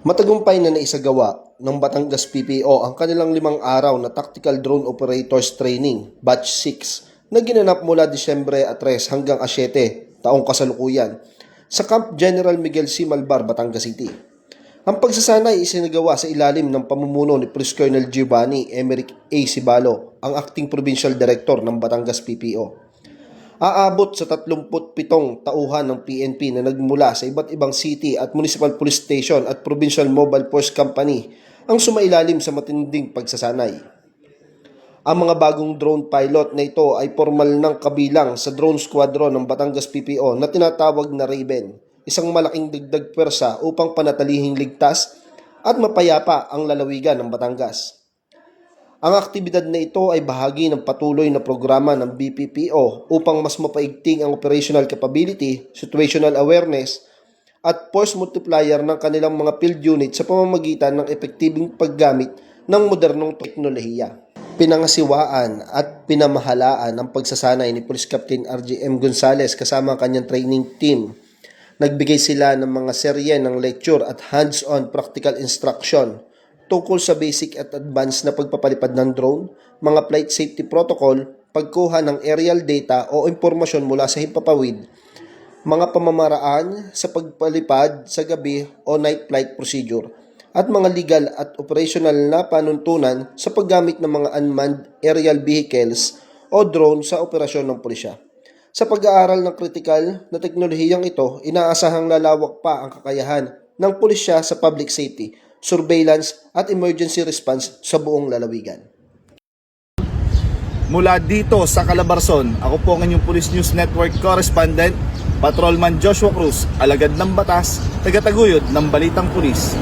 Matagumpay na naisagawa ng Batangas PPO ang kanilang 5 araw na Tactical Drone Operators Training Batch 6 na ginanap mula Disyembre 3 hanggang 7 taong kasalukuyan sa Camp General Miguel C. Malvar, Batangas City. Ang pagsasanay ay isinagawa sa ilalim ng pamumuno ni Police Colonel Giovanni Emerick A. Sibalo, ang Acting Provincial Director ng Batangas PPO. Aabot sa 37 tauhan ng PNP na nagmula sa iba't ibang city at municipal police station at provincial mobile force company ang sumailalim sa matinding pagsasanay. Ang mga bagong drone pilot na ito ay formal ng kabilang sa drone squadron ng Batangas PPO na tinatawag na Raven, isang malaking dagdag pwersa upang panatilihing ligtas at mapayapa ang lalawigan ng Batangas. Ang aktibidad na ito ay bahagi ng patuloy na programa ng BPPO upang mas mapaigting ang operational capability, situational awareness, at force multiplier ng kanilang mga field unit sa pamamagitan ng epektibong paggamit ng modernong teknolohiya. Pinangasiwaan at pinamahalaan ang pagsasanay ni Police Captain RGM Gonzales kasama ang kanyang training team. Nagbigay sila ng mga serye ng lecture at hands-on practical instruction tungkol sa basic at advanced na pagpapalipad ng drone, mga flight safety protocol, pagkuha ng aerial data o impormasyon mula sa himpapawid, mga pamamaraan sa pagpalipad sa gabi o night flight procedure, at mga legal at operational na panuntunan sa paggamit ng mga unmanned aerial vehicles o drone sa operasyon ng pulisya. Sa pag-aaral ng kritikal na teknolohiyang ito, inaasahang lalawak pa ang kakayahan ng pulisya sa public safety, surveillance at emergency response sa buong lalawigan. Mula dito sa Calabarzon, ako po ang inyong Police News Network Correspondent, Patrolman Joshua Cruz, alagad ng batas, tagataguyod ng Balitang Pulis.